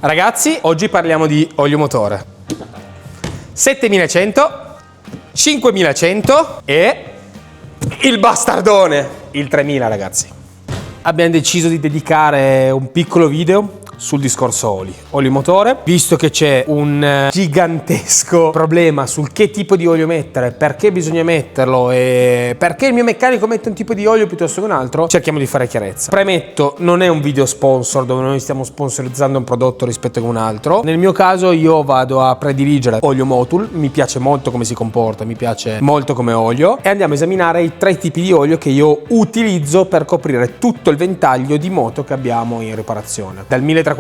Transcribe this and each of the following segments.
Ragazzi, oggi parliamo di olio motore. 7100, 5100 e il bastardone, il 3000 ragazzi. Abbiamo deciso di dedicare un piccolo video sul discorso olio motore, visto che c'è un gigantesco problema sul che tipo di olio mettere, perché bisogna metterlo e perché il mio meccanico mette un tipo di olio piuttosto che un altro. Cerchiamo di fare chiarezza. Premetto, non è un video sponsor dove noi stiamo sponsorizzando un prodotto rispetto a un altro. Nel mio caso io vado a prediligere olio Motul, mi piace molto come si comporta, mi piace molto come olio, e andiamo a esaminare i 3 tipi di olio che io utilizzo per coprire tutto il ventaglio di moto che abbiamo in riparazione. Dal 1340,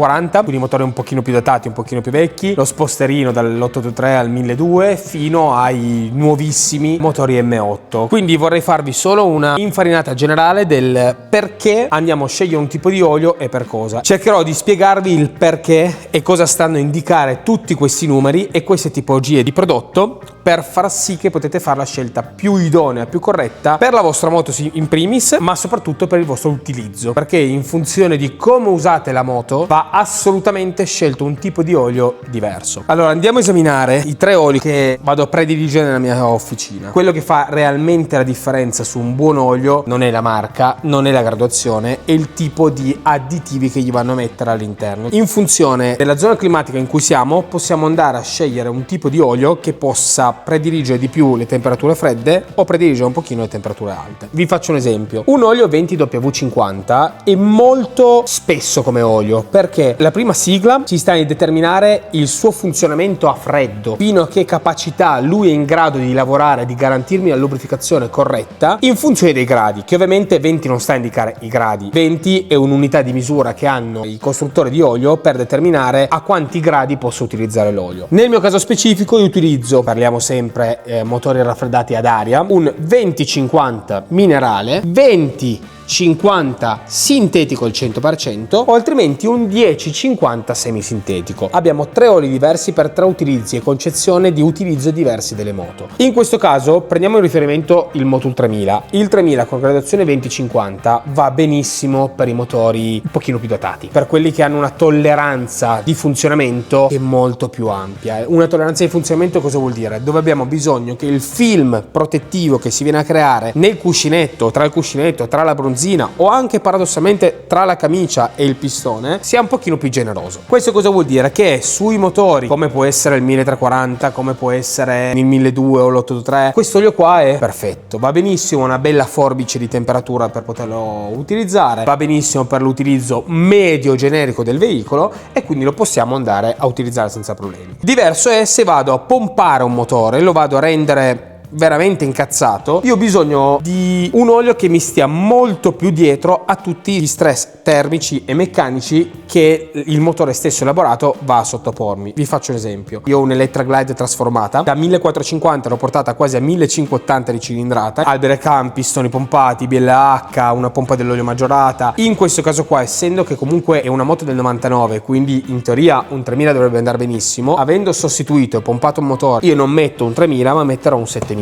quindi motori un pochino più datati, un pochino più vecchi, lo sposterino dall'883 al 1200 fino ai nuovissimi motori M8. Quindi vorrei farvi solo una infarinata generale del perché andiamo a scegliere un tipo di olio e per cosa. Cercherò di spiegarvi il perché e cosa stanno a indicare tutti questi numeri e queste tipologie di prodotto per far sì che potete fare la scelta più idonea, più corretta per la vostra moto in primis, ma soprattutto per il vostro utilizzo, perché in funzione di come usate la moto va assolutamente scelto un tipo di olio diverso. Allora andiamo a esaminare i 3 oli che vado a prediligere nella mia officina. Quello che fa realmente la differenza su un buon olio non è la marca, non è la graduazione, è il tipo di additivi che gli vanno a mettere all'interno. In funzione della zona climatica in cui siamo, possiamo andare a scegliere un tipo di olio che possa prediligere di più le temperature fredde o prediligere un pochino le temperature alte. Vi faccio un esempio. Un olio 20W50 è molto spesso come olio perché la prima sigla ci sta a determinare il suo funzionamento a freddo, fino a che capacità lui è in grado di lavorare, di garantirmi la lubrificazione corretta in funzione dei gradi, che ovviamente 20 non sta a indicare i gradi. 20 è un'unità di misura che hanno i costruttori di olio per determinare a quanti gradi posso utilizzare l'olio. Nel mio caso specifico io utilizzo, parliamo sempre motori raffreddati ad aria, un 20-50 minerale, 20-50 sintetico al 100% o altrimenti un 10-50 semisintetico. Abbiamo 3 oli diversi per 3 utilizzi e concezione di utilizzo diversi delle moto. In questo caso prendiamo in riferimento il Motul 3000. Il 3000 con graduazione 20-50 va benissimo per i motori un pochino più datati, per quelli che hanno una tolleranza di funzionamento che è molto più ampia. Una tolleranza di funzionamento cosa vuol dire? Dove abbiamo bisogno che il film protettivo che si viene a creare nel cuscinetto, tra la bronzina o anche paradossalmente tra la camicia e il pistone sia un pochino più generoso. Questo cosa vuol dire? Che sui motori come può essere il 1340, come può essere il 1200 o l'883, questo olio qua è perfetto, va benissimo una bella forbice di temperatura per poterlo utilizzare, va benissimo per l'utilizzo medio generico del veicolo e quindi lo possiamo andare a utilizzare senza problemi. Diverso è se vado a pompare un motore, lo vado a rendere veramente incazzato, io ho bisogno di un olio che mi stia molto più dietro a tutti gli stress termici e meccanici che il motore stesso elaborato va a sottopormi. Vi faccio un esempio: io ho un'Electra Glide trasformata da 1450, l'ho portata quasi a 1580 di cilindrata, albero cam, pistoni pompati, BLH, una pompa dell'olio maggiorata. In questo caso qua, essendo che comunque è una moto del 99, quindi in teoria un 3000 dovrebbe andare benissimo, avendo sostituito e pompato un motore, io non metto un 3000 ma metterò un 7100.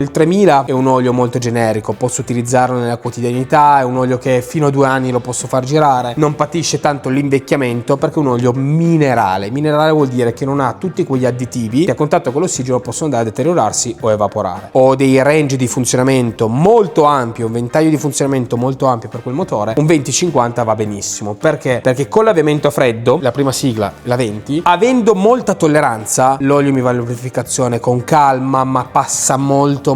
Il 3000 è un olio molto generico, posso utilizzarlo nella quotidianità, è un olio che fino a 2 anni lo posso far girare, non patisce tanto l'invecchiamento perché è un olio minerale. Minerale vuol dire che non ha tutti quegli additivi che a contatto con l'ossigeno possono andare a deteriorarsi o evaporare. Ho dei range di funzionamento molto ampio, un ventaglio di funzionamento molto ampio per quel motore. Un 20-50 va benissimo perché con l'avviamento a freddo, la prima sigla, la 20, avendo molta tolleranza, l'olio mi va in lubrificazione con calma, ma passa molto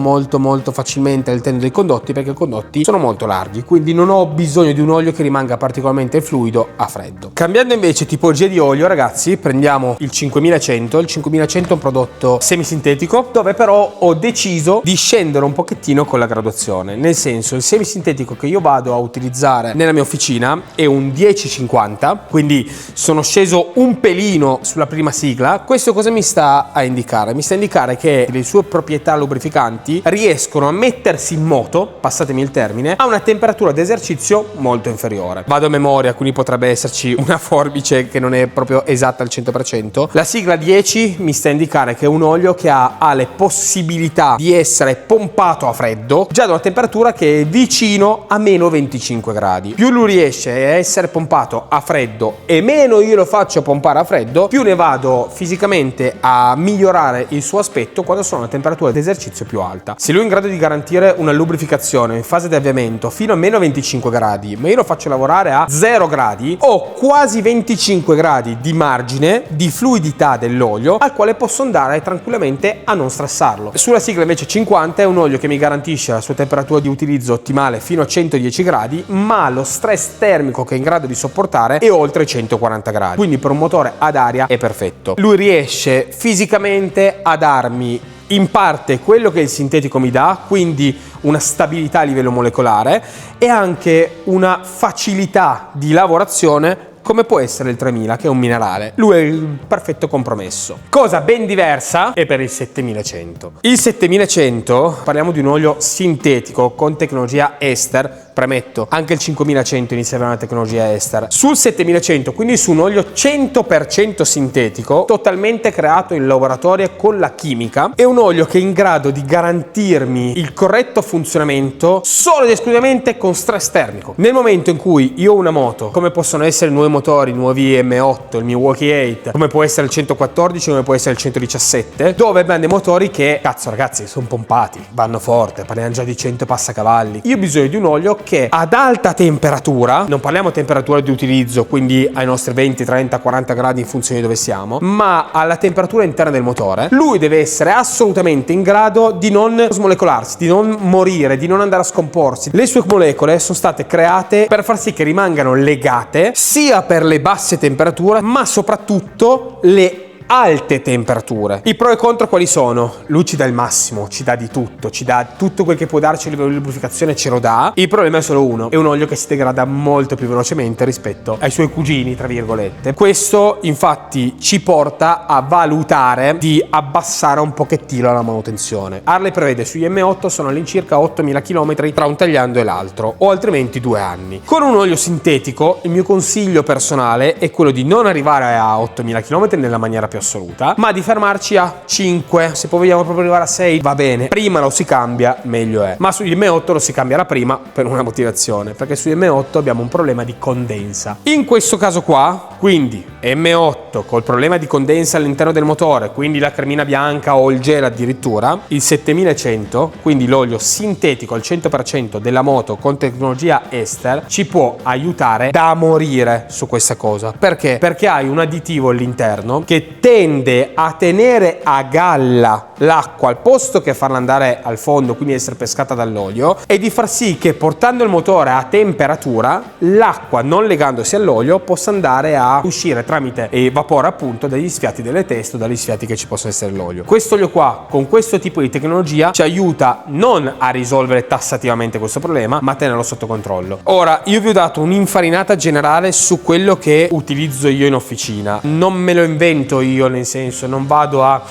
facilmente all'interno dei condotti perché i condotti sono molto larghi, quindi non ho bisogno di un olio che rimanga particolarmente fluido a freddo. Cambiando invece tipologia di olio, ragazzi, prendiamo il 5100. Il 5100 è un prodotto semisintetico dove però ho deciso di scendere un pochettino con la graduazione, nel senso il semisintetico che io vado a utilizzare nella mia officina è un 10-50, quindi sono sceso un pelino sulla prima sigla. Questo cosa mi sta a indicare? Mi sta a indicare che le sue proprietà attività lubrificanti riescono a mettersi in moto, passatemi il termine, a una temperatura d'esercizio molto inferiore. Vado a memoria, quindi potrebbe esserci una forbice che non è proprio esatta al 100%. La sigla 10 mi sta a indicare che è un olio che ha le possibilità di essere pompato a freddo già da una temperatura che è vicino a meno 25 gradi. Più lui riesce a essere pompato a freddo e meno io lo faccio pompare a freddo, più ne vado fisicamente a migliorare il suo aspetto quando sono a una temperatura di esercizio più alta. Se lui è in grado di garantire una lubrificazione in fase di avviamento fino a meno 25 gradi, ma io lo faccio lavorare a 0 gradi, ho quasi 25 gradi di margine di fluidità dell'olio al quale posso andare tranquillamente a non stressarlo. Sulla sigla invece 50 è un olio che mi garantisce la sua temperatura di utilizzo ottimale fino a 110 gradi, ma lo stress termico che è in grado di sopportare è oltre 140 gradi. Quindi per un motore ad aria è perfetto. Lui riesce fisicamente a darmi in parte quello che il sintetico mi dà, quindi una stabilità a livello molecolare e anche una facilità di lavorazione come può essere il 3000, che è un minerale. Lui è il perfetto compromesso. Cosa ben diversa è per il 7100. Il 7100, parliamo di un olio sintetico con tecnologia ester. Premetto, anche il 5100 inizia a avere una tecnologia ester. Sul 7100, quindi su un olio 100% sintetico, totalmente creato in laboratorio con la chimica, è un olio che è in grado di garantirmi il corretto funzionamento solo ed esclusivamente con stress termico. Nel momento in cui io ho una moto, come possono essere i nuovi motori, i nuovi M8, il Milwaukee 8, come può essere il 114, come può essere il 117, dove abbiamo dei motori che, cazzo ragazzi, sono pompati, vanno forte, parliamo già di 100 passacavalli. Io ho bisogno di un olio che ad alta temperatura, non parliamo temperatura di utilizzo, quindi ai nostri 20, 30, 40 gradi in funzione di dove siamo, ma alla temperatura interna del motore, lui deve essere assolutamente in grado di non smolecolarsi, di non morire, di non andare a scomporsi. Le sue molecole sono state create per far sì che rimangano legate sia per le basse temperature, ma soprattutto le alte temperature. I pro e contro quali sono? Lui ci dà il massimo, ci dà di tutto, ci dà tutto quel che può darci a livello di lubrificazione, ce lo dà. Il problema è solo uno: è un olio che si degrada molto più velocemente rispetto ai suoi cugini, tra virgolette. Questo infatti ci porta a valutare di abbassare un pochettino la manutenzione. Harley prevede sugli M8 sono all'incirca 8000 km tra un tagliando e l'altro, o altrimenti 2 anni. Con un olio sintetico il mio consiglio personale è quello di non arrivare a 8000 km nella maniera più assoluta, ma di fermarci a 5. Se poi vogliamo proprio arrivare a 6 va bene, prima lo si cambia meglio è, ma sugli M8 lo si cambierà prima per una motivazione, perché sugli M8 abbiamo un problema di condensa. In questo caso qua, quindi M8 col problema di condensa all'interno del motore, quindi la cremina bianca o il gel addirittura, il 7100, quindi l'olio sintetico al 100% della moto con tecnologia ester, ci può aiutare da morire su questa cosa. Perché? Perché hai un additivo all'interno che tende a tenere a galla l'acqua al posto che farla andare al fondo, quindi essere pescata dall'olio, e di far sì che portando il motore a temperatura l'acqua, non legandosi all'olio, possa andare a uscire tramite vapore appunto dagli sfiati delle teste o dagli sfiati che ci possono essere nell'olio. Questo olio qua con questo tipo di tecnologia ci aiuta non a risolvere tassativamente questo problema, ma a tenerlo sotto controllo. Ora io vi ho dato un'infarinata generale su quello che utilizzo io in officina, non me lo invento io, nel senso non vado a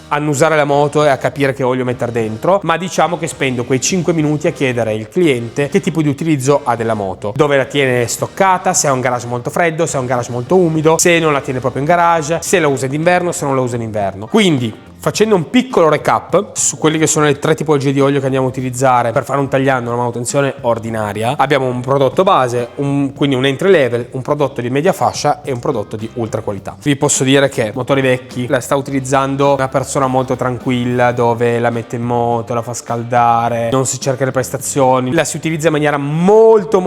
annusare la moto e a capire che olio mettere dentro, ma diciamo che spendo quei 5 minuti a chiedere al cliente che tipo di utilizzo ha della moto, dove la tiene stoccata, se ha un garage molto freddo, se ha un garage molto umido, se non la tiene proprio in garage, se la usa d'inverno, se non la usa in inverno. Quindi facendo un piccolo recap su quelli che sono le 3 tipologie di olio che andiamo a utilizzare per fare un tagliando, una manutenzione ordinaria, abbiamo un prodotto base, quindi un entry level, un prodotto di media fascia e un prodotto di ultra qualità. Vi posso dire che motori vecchi la sta utilizzando una persona molto tranquilla, dove la mette in moto, la fa scaldare, non si cerca le prestazioni, la si utilizza in maniera molto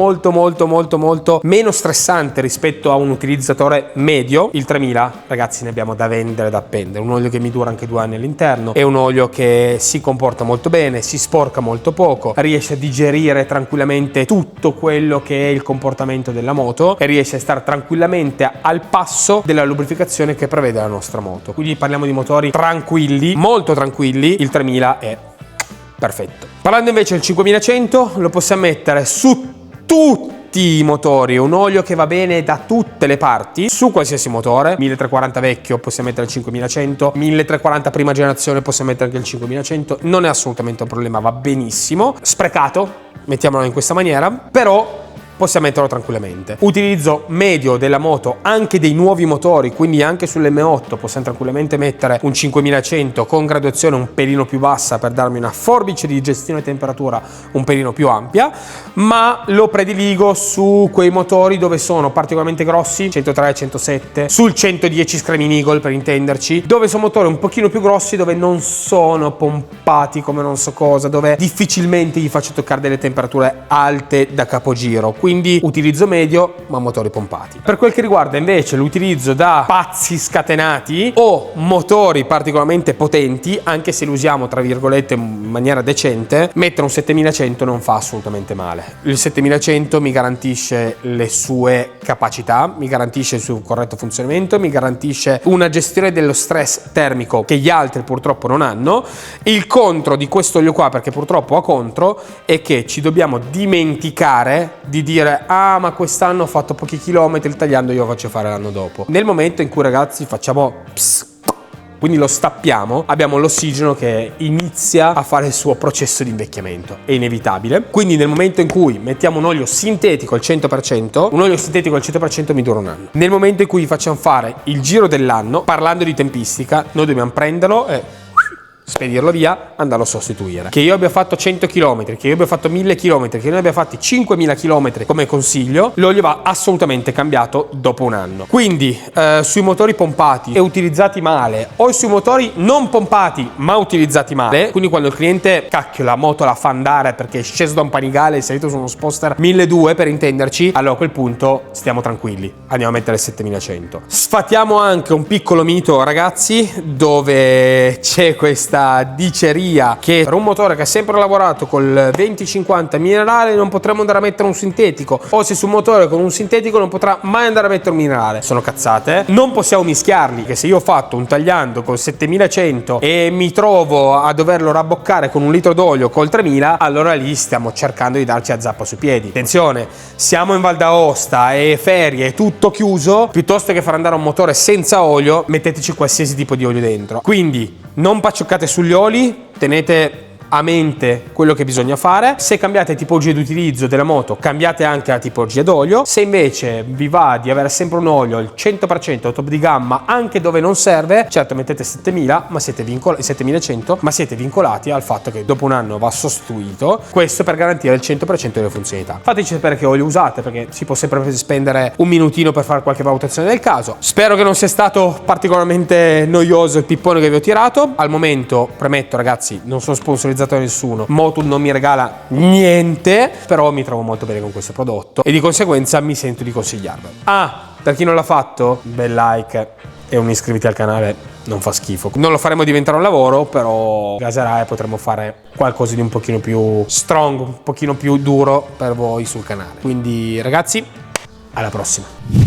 meno stressante rispetto a un utilizzatore medio. Il 3000 ragazzi ne abbiamo da vendere, da appendere, un olio che mi dura anche 2 anni all'interno, è un olio che si comporta molto bene, si sporca molto poco, riesce a digerire tranquillamente tutto quello che è il comportamento della moto e riesce a stare tranquillamente al passo della lubrificazione che prevede la nostra moto. Quindi parliamo di motori tranquilli, molto tranquilli. Il 3000 è perfetto. Parlando invece del 5100, lo possiamo mettere su tutti tutti i motori, un olio che va bene da tutte le parti, su qualsiasi motore. 1340 vecchio possiamo mettere il 5100, 1340 prima generazione possiamo mettere anche il 5100, non è assolutamente un problema, va benissimo. Sprecato, mettiamolo in questa maniera, però possiamo metterlo tranquillamente. Utilizzo medio della moto, anche dei nuovi motori, quindi anche sull'M8 possiamo tranquillamente mettere un 5100 con graduazione un pelino più bassa per darmi una forbice di gestione temperatura un pelino più ampia, ma lo prediligo su quei motori dove sono particolarmente grossi, 103, 107, sul 110 Screaming Eagle per intenderci, dove sono motori un pochino più grossi, dove non sono pompati come non so cosa, dove difficilmente gli faccio toccare delle temperature alte da capogiro. Quindi utilizzo medio ma motori pompati. Per quel che riguarda invece l'utilizzo da pazzi scatenati o motori particolarmente potenti, anche se li usiamo tra virgolette in maniera decente, mettere un 7100 non fa assolutamente male. Il 7100 mi garantisce le sue capacità, mi garantisce il suo corretto funzionamento, mi garantisce una gestione dello stress termico che gli altri purtroppo non hanno. Il contro di questo olio qua, perché purtroppo ha contro, è che ci dobbiamo dimenticare di dire ah ma quest'anno ho fatto pochi chilometri, il tagliando io lo faccio fare l'anno dopo. Nel momento in cui ragazzi facciamo quindi lo stappiamo, abbiamo l'ossigeno che inizia a fare il suo processo di invecchiamento, è inevitabile. Quindi nel momento in cui mettiamo un olio sintetico al 100%, un olio sintetico al 100% mi dura un anno. Nel momento in cui facciamo fare il giro dell'anno, parlando di tempistica, noi dobbiamo prenderlo e spedirlo via, andarlo a sostituire. Che io abbia fatto 100 km, che io abbia fatto 1000 km, che noi abbia fatti 5000 km come consiglio, l'olio va assolutamente cambiato dopo un anno. Quindi sui motori pompati e utilizzati male, o sui motori non pompati ma utilizzati male, quindi quando il cliente cacchio la moto la fa andare perché è sceso da un panigale e è salito su uno Sposter 1200 per intenderci, allora a quel punto stiamo tranquilli, andiamo a mettere il 7100. Sfatiamo anche un piccolo mito ragazzi, dove c'è questa diceria che per un motore che ha sempre lavorato col 2050 minerale non potremmo andare a mettere un sintetico, o se su un motore con un sintetico non potrà mai andare a mettere un minerale. Sono cazzate, non possiamo mischiarli, che se io ho fatto un tagliando col 7100 e mi trovo a doverlo rabboccare con un litro d'olio col 3000, allora lì stiamo cercando di darci a zappa sui piedi. Attenzione, siamo in Val d'Aosta e ferie, tutto chiuso, piuttosto che far andare un motore senza olio metteteci qualsiasi tipo di olio dentro. Quindi non paccioccate sugli oli, tenete a mente quello che bisogna fare. Se cambiate tipologia di utilizzo della moto, cambiate anche la tipologia d'olio. Se invece vi va di avere sempre un olio al 100% top di gamma anche dove non serve, certo mettete 7000 ma siete 7100 ma siete vincolati al fatto che dopo un anno va sostituito, questo per garantire il 100% delle funzionalità. Fateci sapere che olio usate, perché si può sempre spendere un minutino per fare qualche valutazione del caso. Spero che non sia stato particolarmente noioso il pippone che vi ho tirato. Al momento premetto ragazzi, non sono sponsorizzato da nessuno, Motul non mi regala niente, però mi trovo molto bene con questo prodotto e di conseguenza mi sento di consigliarlo. Per chi non l'ha fatto, bel like e un iscriviti al canale, non fa schifo. Non lo faremo diventare un lavoro, però gaserà e potremo fare qualcosa di un pochino più strong, un pochino più duro per voi sul canale. Quindi ragazzi, alla prossima.